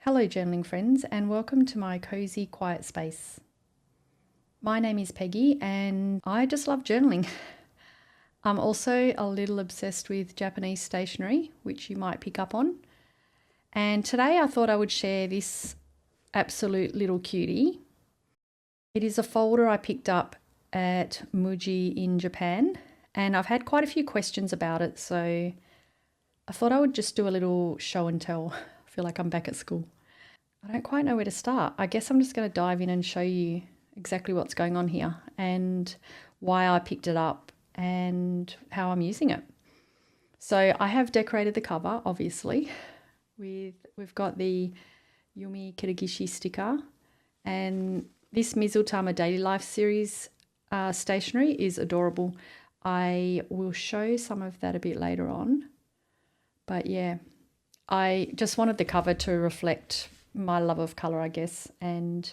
Hello journaling friends, and welcome to my cozy quiet space. My name is Peggy and I just love journaling. I'm also a little obsessed with Japanese stationery, which you might pick up on. And today I thought I would share this absolute little cutie. It is a folder I picked up at MUJI in Japan, and I've had quite a few questions about it, so I thought I would just do a little show and tell. I feel like I'm back at school. I don't quite know where to start. I guess I'm just going to dive in and show you exactly what's going on here and why I picked it up and how I'm using it. So I have decorated the cover, obviously. We've got the Yumi Kirigishi sticker, and this Mizutama Daily Life series stationery is adorable. I will show some of that a bit later on. But yeah, I just wanted the cover to reflect my love of colour, I guess, and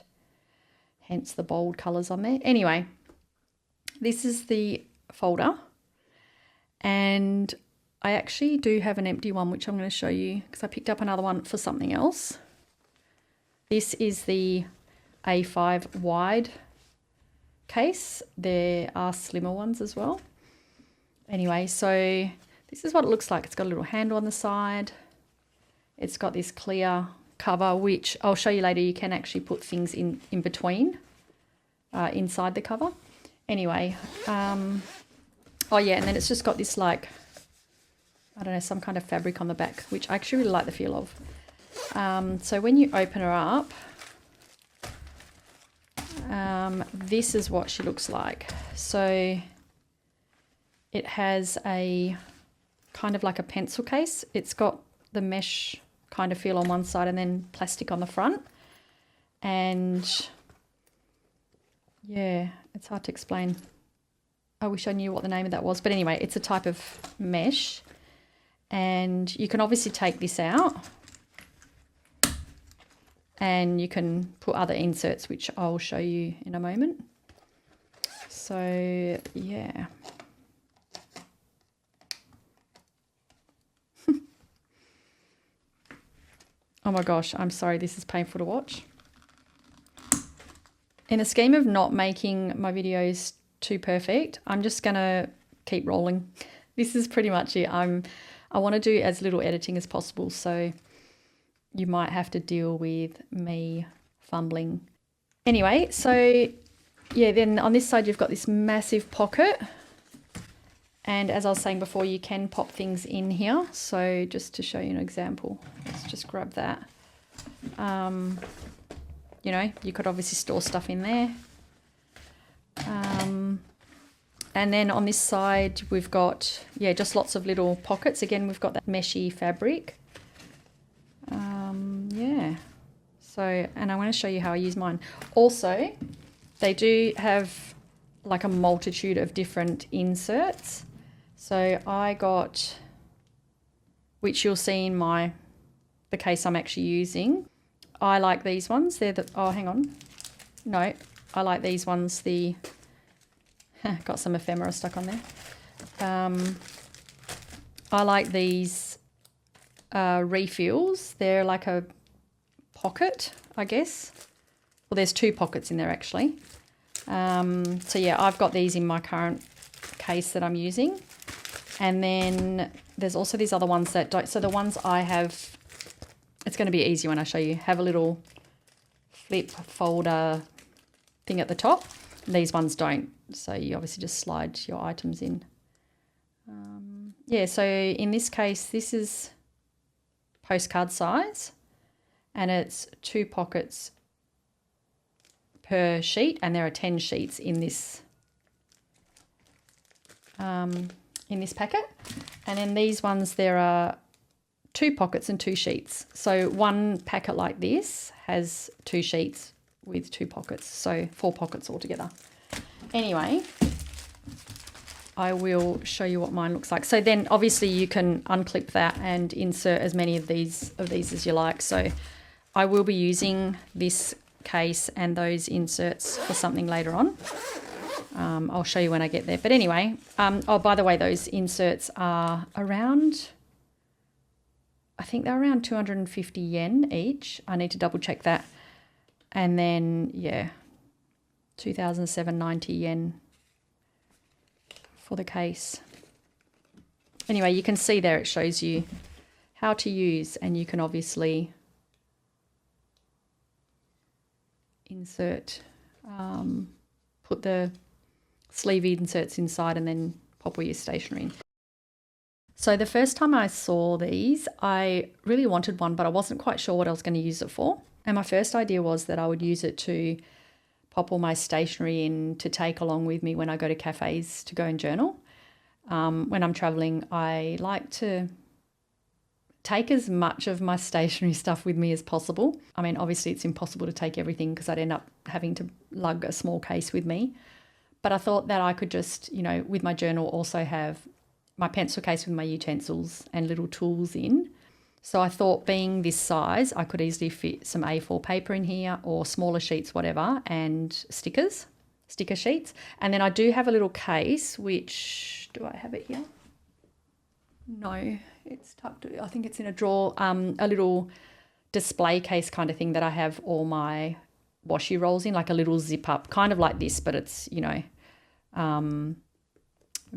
hence the bold colours on there. Anyway, this is the folder, and I actually do have an empty one which I'm going to show you because I picked up another one for something else. This is the A5 wide case. There are slimmer ones as well. Anyway, so this is what it looks like. It's got a little handle on the side. It's got this clear cover, which I'll show you later. You can actually put things in between, inside the cover. Anyway, oh yeah, and then it's just got this, like, I don't know, some kind of fabric on the back, which I actually really like the feel of. So when you open her up, this is what she looks like. So it has a kind of like a pencil case. It's got the mesh kind of feel on one side and then plastic on the front. And yeah, it's hard to explain. I wish I knew what the name of that was. But anyway, it's a type of mesh. And you can obviously take this out and you can put other inserts, which I'll show you in a moment. So yeah. Oh my gosh, I'm sorry, this is painful to watch. In the scheme of not making my videos too perfect, I'm just gonna keep rolling. This is pretty much it. I want to do as little editing as possible, so you might have to deal with me fumbling. Anyway, so yeah, then on this side you've got this massive pocket. And as I was saying before, you can pop things in here. So just to show you an example, let's just grab that. You know, you could obviously store stuff in there. And then on this side, we've got, yeah, just lots of little pockets. Again, we've got that meshy fabric. Yeah. So, and I want to show you how I use mine. Also, they do have like a multitude of different inserts. So I got, which you'll see in the case I'm actually using. I like these ones. They're the, oh, hang on. No, I like these ones. Got some ephemera stuck on there. I like these refills. They're like a pocket, I guess. Well, there's two pockets in there actually. So yeah, I've got these in my current case that I'm using. And then there's also these other ones that don't. So the ones I have, it's going to be easy when I show you, have a little flip folder thing at the top. These ones don't. So you obviously just slide your items in. Yeah, so in this case, this is postcard size and it's 2 pockets per sheet, and there are 10 sheets in this packet. And then these ones, there are 2 pockets and 2 sheets. So one packet like this has 2 sheets with 2 pockets, so 4 pockets altogether. Anyway, I will show you what mine looks like. So then obviously you can unclip that and insert as many of these as you like. So I will be using this case and those inserts for something later on. I'll show you when I get there. But anyway, oh, by the way, those inserts are around I think they're around 250 yen each. I need to double check that. And then, yeah, 2,790 yen for the case. Anyway, you can see there it shows you how to use, and you can obviously insert, put the sleeve inserts inside and then pop all your stationery in. So the first time I saw these, I really wanted one, but I wasn't quite sure what I was going to use it for. And my first idea was that I would use it to pop all my stationery in to take along with me when I go to cafes to go and journal. When I'm traveling, I like to take as much of my stationery stuff with me as possible. I mean, obviously it's impossible to take everything because I'd end up having to lug a small case with me. But I thought that I could just, you know, with my journal also have my pencil case with my utensils and little tools in. So I thought, being this size, I could easily fit some A4 paper in here, or smaller sheets, whatever, and sticker sheets. And then I do have a little case, which, do I have it here? No, it's tucked, I think it's in a drawer, a little display case kind of thing that I have all my washi rolls in, like a little zip up, kind of like this, but it's, you know,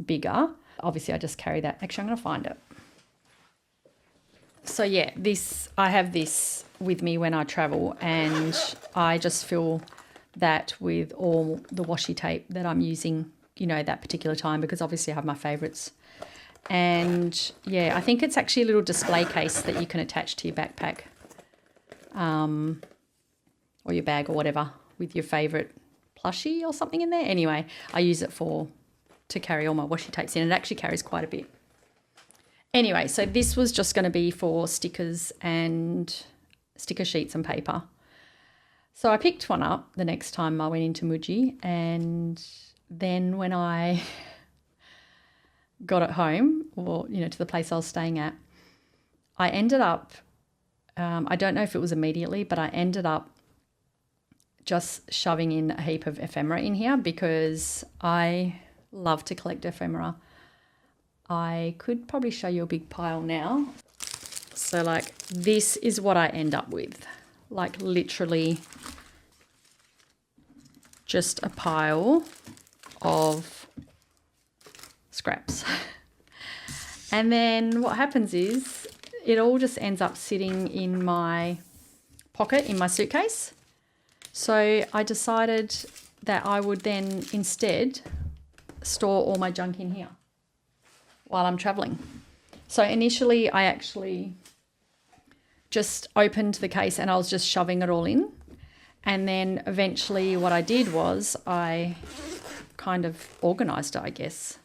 bigger. Obviously I just carry that. Actually, I'm going to find it. So yeah, I have this with me when I travel, and I just fill that with all the washi tape that I'm using, you know, that particular time, because obviously I have my favourites. And yeah, I think it's actually a little display case that you can attach to your backpack, or your bag or whatever, with your favourite plushie or something in there. Anyway, I use it to carry all my washi tapes in. It actually carries quite a bit. Anyway, so this was just going to be for stickers and sticker sheets and paper. So I picked one up the next time I went into MUJI, and then when I got it home, or, you know, to the place I was staying at, I ended up, I don't know if it was immediately, but I ended up just shoving in a heap of ephemera in here, because I love to collect ephemera. I could probably show you a big pile now. So like, this is what I end up with, like literally just a pile of scraps. And then what happens is it all just ends up sitting in my pocket in my suitcase. So I decided that I would then instead store all my junk in here while I'm traveling. So initially I actually just opened the case and I was just shoving it all in. And then eventually what I did was I kind of organised it, I guess.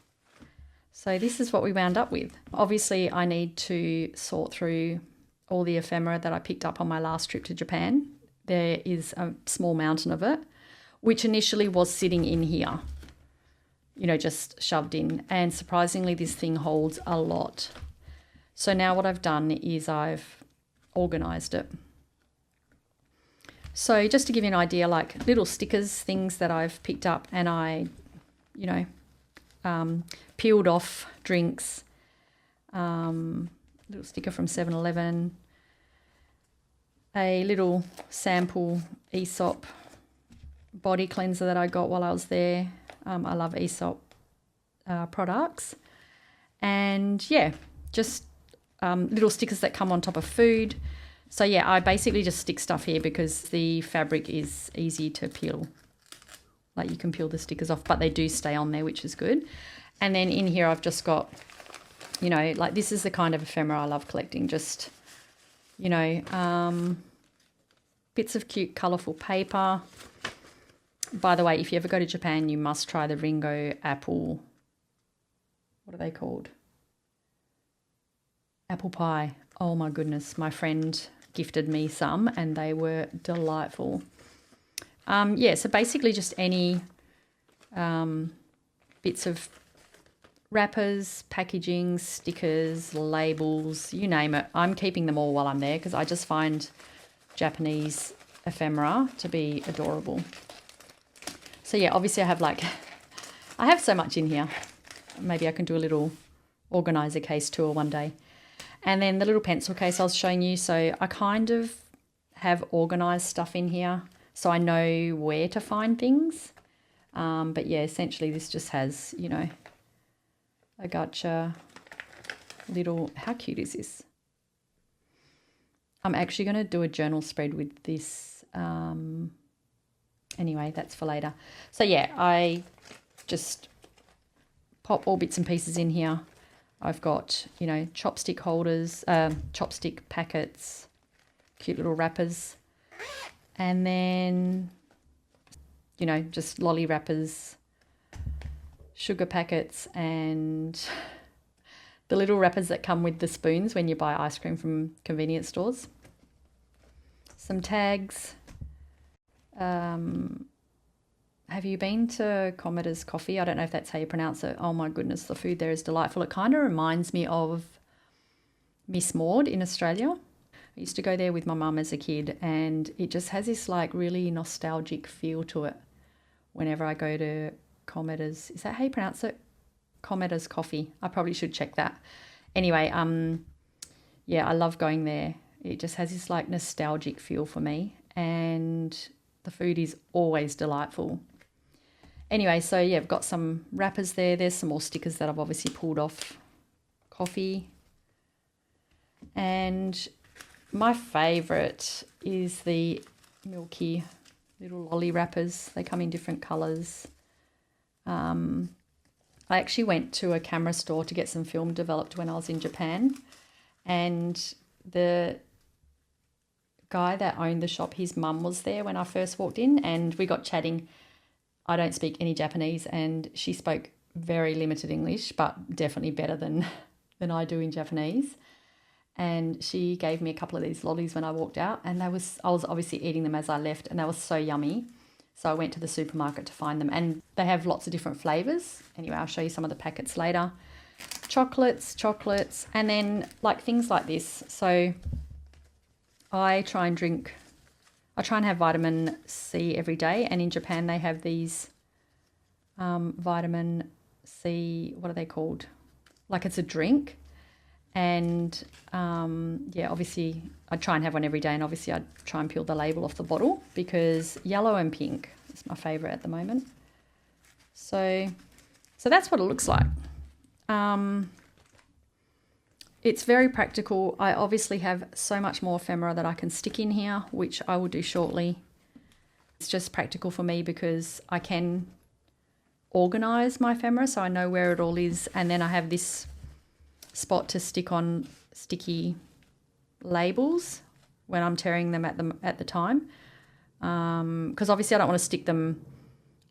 So this is what we wound up with. Obviously I need to sort through all the ephemera that I picked up on my last trip to Japan. There is a small mountain of it, which initially was sitting in here, you know, just shoved in. And surprisingly, this thing holds a lot. So now what I've done is I've organised it. So just to give you an idea, like little stickers, things that I've picked up, and I, you know, peeled off drinks, little sticker from 7-Eleven, a little sample Aesop body cleanser that I got while I was there. I love Aesop products. And yeah, just little stickers that come on top of food. So yeah, I basically just stick stuff here because the fabric is easy to peel. Like, you can peel the stickers off, but they do stay on there, which is good. And then in here I've just got, you know, like, this is the kind of ephemera I love collecting. Just, you know, bits of cute colourful paper. By the way, if you ever go to Japan, you must try the Ringo apple, what are they called? Apple pie. Oh my goodness, my friend gifted me some and they were delightful. Yeah, so basically just any bits of wrappers, packaging, stickers, labels, you name it. I'm keeping them all while I'm there because I just find Japanese ephemera to be adorable. So yeah, obviously I have so much in here. Maybe I can do a little organiser case tour one day. And then the little pencil case I was showing you. So I kind of have organised stuff in here so I know where to find things. But yeah, essentially this just has, you know, a gotcha little, how cute is this? I'm actually going to do a journal spread with this. Anyway, that's for later. So yeah, I just pop all bits and pieces in here. I've got, you know, chopstick holders, chopstick packets, cute little wrappers, and then, you know, just lolly wrappers, sugar packets, and the little wrappers that come with the spoons when you buy ice cream from convenience stores. Some tags. Have you been to Commoner's Coffee? I don't know if that's how you pronounce it. Oh my goodness, the food there is delightful. It kind of reminds me of Miss Maud in Australia. I used to go there with my mum as a kid, and it just has this like really nostalgic feel to it whenever I go to Commoner's. Is that how you pronounce it? Commoner's Coffee. I probably should check that. Anyway, yeah, I love going there. It just has this like nostalgic feel for me, and the food is always delightful. Anyway, so yeah, I've got some wrappers there. There's some more stickers that I've obviously pulled off coffee. And my favourite is the milky little lolly wrappers. They come in different colours. I actually went to a camera store to get some film developed when I was in Japan, and the guy that owned the shop, his mum was there when I first walked in, and we got chatting. I don't speak any Japanese, and she spoke very limited English, but definitely better than I do in Japanese. And she gave me a couple of these lollies when I walked out, and I was obviously eating them as I left, and they were so yummy. So I went to the supermarket to find them, and they have lots of different flavours. Anyway, I'll show you some of the packets later. Chocolates, and then like things like this. So I try and have vitamin C every day, and in Japan they have these vitamin C, what are they called? Like it's a drink. And yeah, obviously I try and have one every day, and obviously I try and peel the label off the bottle because yellow and pink is my favourite at the moment. So that's what it looks like. It's very practical. I obviously have so much more ephemera that I can stick in here, which I will do shortly. It's just practical for me because I can organise my ephemera so I know where it all is, and then I have this spot to stick on sticky labels when I'm tearing them at the time, because obviously I don't want to stick them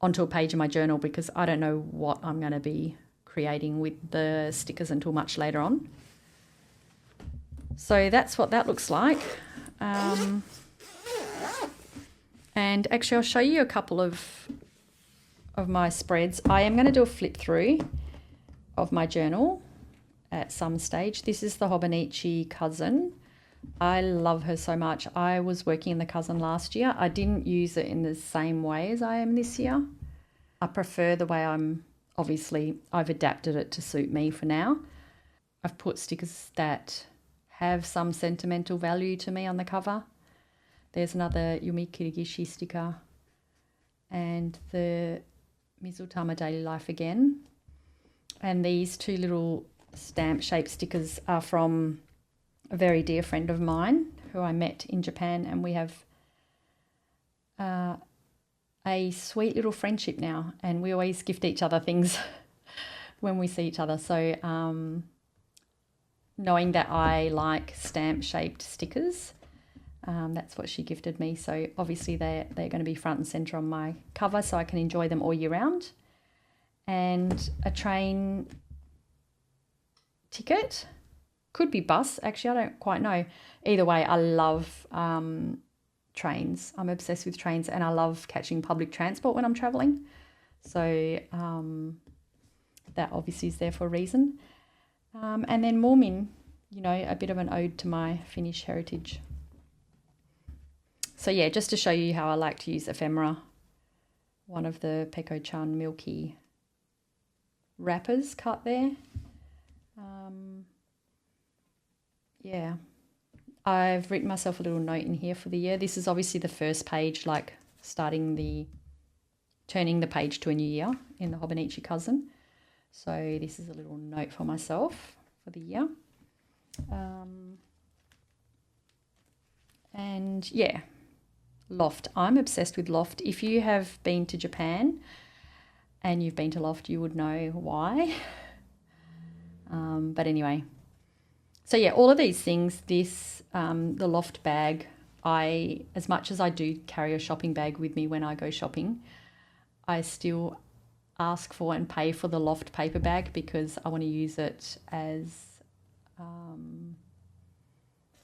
onto a page in my journal because I don't know what I'm going to be creating with the stickers until much later on. So that's what that looks like. And actually I'll show you a couple of my spreads. I am going to do a flip through of my journal at some stage. This is the Hobonichi Cousin. I love her so much. I was working in the Cousin last year. I didn't use it in the same way as I am this year. I prefer the way I've adapted it to suit me for now. I've put stickers that have some sentimental value to me on the cover. There's another Yumi Kirigishi sticker and the Mizutama Daily Life again. And these two little stamp-shaped stickers are from a very dear friend of mine who I met in Japan, and we have a sweet little friendship now, and we always gift each other things when we see each other. So knowing that I like stamp-shaped stickers, that's what she gifted me. So obviously they're going to be front and centre on my cover so I can enjoy them all year round. And a train ticket, could be bus, actually I don't quite know. Either way, I love trains. I'm obsessed with trains, and I love catching public transport when I'm travelling. So that obviously is there for a reason. And then Mormin, you know, a bit of an ode to my Finnish heritage. So yeah, just to show you how I like to use ephemera, one of the Peko-chan milky wrappers cut there. yeah, I've written myself a little note in here for the year. This is obviously the first page, like turning the page to a new year in the Hobonichi Cousin. So this is a little note for myself for the year. And yeah, Loft. I'm obsessed with Loft. If you have been to Japan and you've been to Loft, you would know why. But anyway, so yeah, all of these things, the Loft bag, as much as I do carry a shopping bag with me when I go shopping, I still ask for and pay for the Loft paper bag because I want to use it as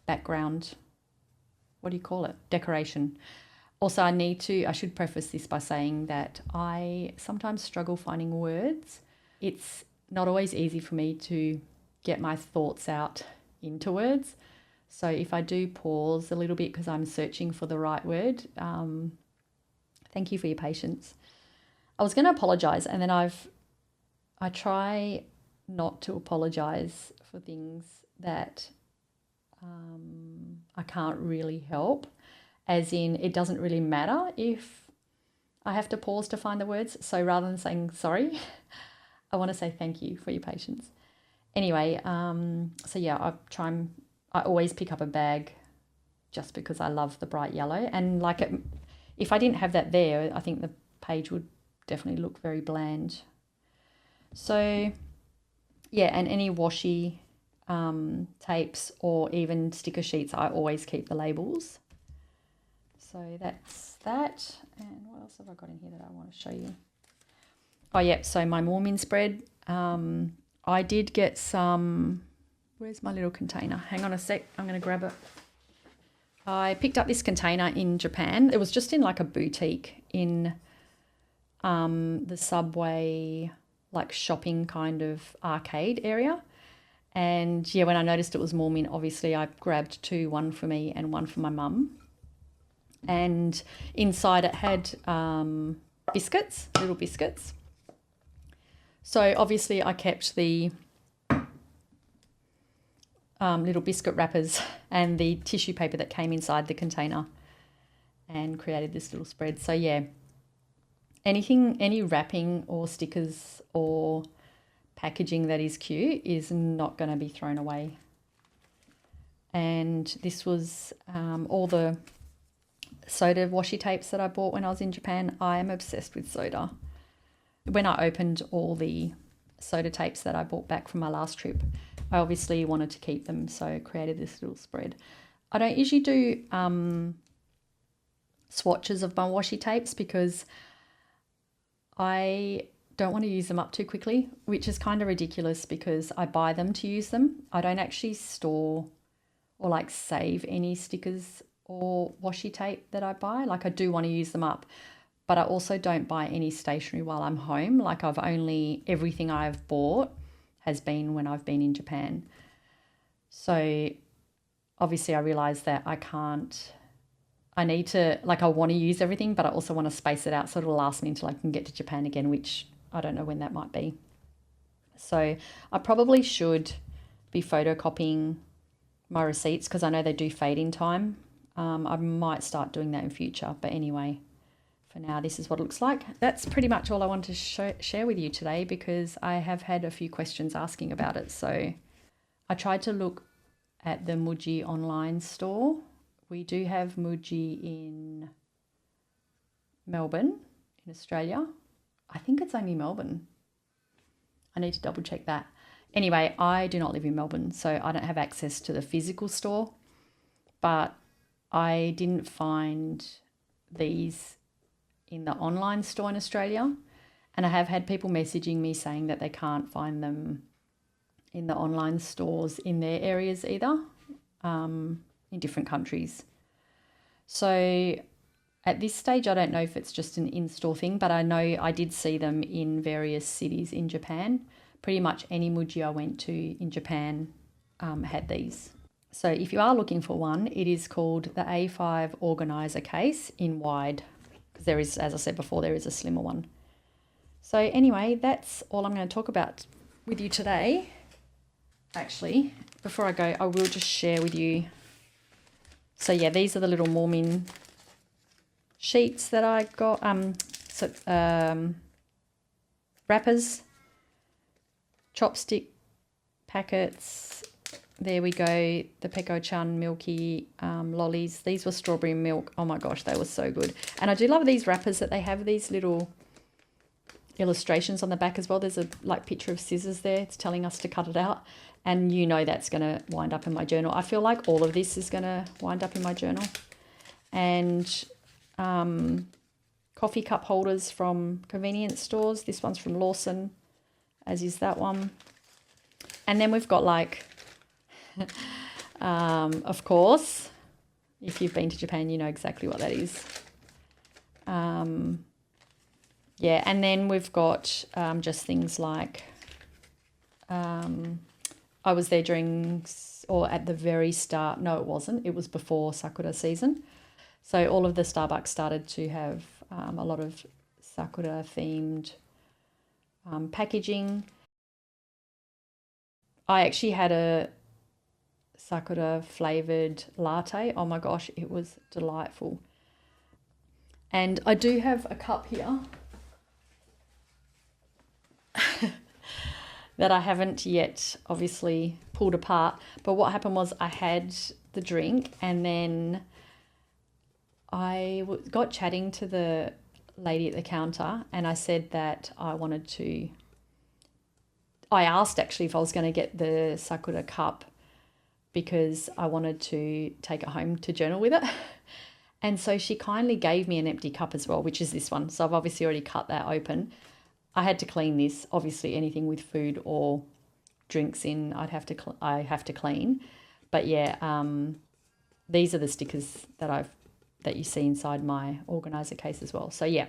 background, what do you call it? Decoration. Also, I should preface this by saying that I sometimes struggle finding words. It's not always easy for me to get my thoughts out into words. So if I do pause a little bit because I'm searching for the right word, thank you for your patience. I was going to apologise, and then I try not to apologise for things that I can't really help, as in it doesn't really matter if I have to pause to find the words. So rather than saying sorry, I want to say thank you for your patience. Anyway, so yeah, I always pick up a bag just because I love the bright yellow, and if I didn't have that there, I think the page would definitely look very bland. So yeah, and any washi tapes or even sticker sheets, I always keep the labels. So that's that. And what else have I got in here that I want to show you? Oh yeah, so my Mormon spread. I did get some, where's my little container? Hang on a sec, I'm going to grab it. I picked up this container in Japan. It was just in like a boutique in the subway, like shopping kind of arcade area. And yeah, when I noticed it was Mormon, obviously I grabbed two, one for me and one for my mum. And inside it had biscuits, little biscuits. So obviously I kept the little biscuit wrappers and the tissue paper that came inside the container and created this little spread. So yeah, any wrapping or stickers or packaging that is cute is not going to be thrown away. And this was all the soda washi tapes that I bought when I was in Japan. I am obsessed with soda. When I opened all the soda tapes that I bought back from my last trip, I obviously wanted to keep them, so I created this little spread. I don't usually do swatches of my washi tapes because I don't want to use them up too quickly, which is kind of ridiculous because I buy them to use them. I don't actually store or like save any stickers or washi tape that I buy. Like I do want to use them up, but I also don't buy any stationery while I'm home. Like everything I've bought has been when I've been in Japan. So obviously I realized that I want to use everything, but I also want to space it out so it'll last me until I can get to Japan again, which I don't know when that might be. So I probably should be photocopying my receipts because I know they do fade in time. I might start doing that in future, but anyway, for now, this is what it looks like. That's pretty much all I want to share with you today because I have had a few questions asking about it. So I tried to look at the MUJI online store. We do have MUJI in Melbourne, in Australia. I think it's only Melbourne. I need to double check that. Anyway, I do not live in Melbourne, so I don't have access to the physical store, but I didn't find these in the online store in Australia, and I have had people messaging me saying that they can't find them in the online stores in their areas either, in different countries. So at this stage, I don't know if it's just an in-store thing, but I know I did see them in various cities in Japan. Pretty much any MUJI I went to in Japan had these. So if you are looking for one, it is called the A5 Organiser Case in wide, because there is, as I said before, there is a slimmer one. So anyway, that's all I'm going to talk about with you today. Actually, before I go, I will just share with you. So yeah, these are the little Mormon sheets that I got. Wrappers, chopstick packets. There we go. The Peko-chan Milky lollies. These were strawberry milk. Oh my gosh, they were so good. And I do love these wrappers that they have these little illustrations on the back as well. There's a picture of scissors there. It's telling us to cut it out. And you know that's going to wind up in my journal. I feel like all of this is going to wind up in my journal. And coffee cup holders from convenience stores. This one's from Lawson, as is that one. And then we've got of course, if you've been to Japan, you know exactly what that is. Yeah, and then we've got just things like, I was there during, or at the very start, no it wasn't, it was before Sakura season. So all of the Starbucks started to have a lot of Sakura themed packaging. I actually had a Sakura flavoured latte. Oh my gosh, it was delightful. And I do have a cup here that I haven't yet obviously pulled apart. But what happened was I had the drink and then I got chatting to the lady at the counter and I said that I asked actually if I was going to get the Sakura cup because I wanted to take it home to journal with it. And so she kindly gave me an empty cup as well, which is this one. So I've obviously already cut that open. I had to clean this. Obviously anything with food or drinks in, I have to clean. But yeah, these are the stickers that you see inside my organizer case as well. So yeah,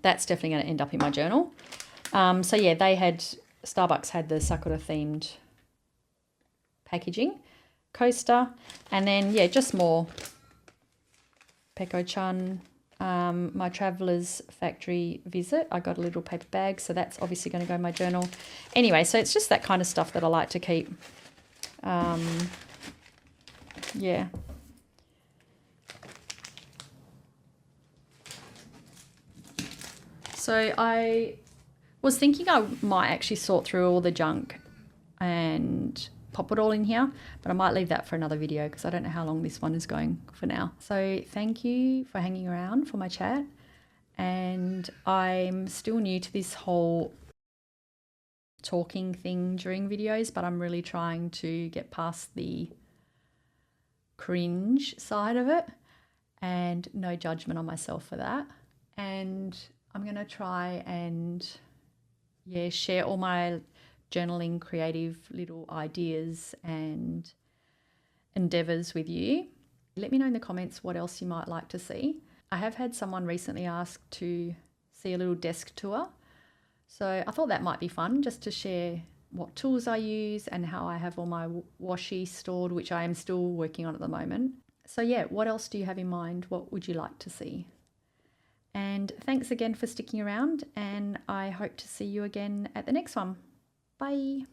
that's definitely going to end up in my journal. So yeah, Starbucks had the Sakura themed packaging, coaster, and then yeah, just more Peko-chan, my traveller's factory visit. I got a little paper bag, so that's obviously going to go in my journal. Anyway, so it's just that kind of stuff that I like to keep. Yeah. So I was thinking I might actually sort through all the junk and pop it all in here, but I might leave that for another video because I don't know how long this one is going for now. So thank you for hanging around for my chat, and I'm still new to this whole talking thing during videos, but I'm really trying to get past the cringe side of it, and no judgment on myself for that. And I'm going to try and share all my journaling creative little ideas and endeavors with you. Let me know in the comments what else you might like to see. I have had someone recently ask to see a little desk tour, so I thought that might be fun just to share what tools I use and how I have all my washi stored, which I am still working on at the moment. So yeah, what else do you have in mind? What would you like to see? And thanks again for sticking around, and I hope to see you again at the next one. Bye.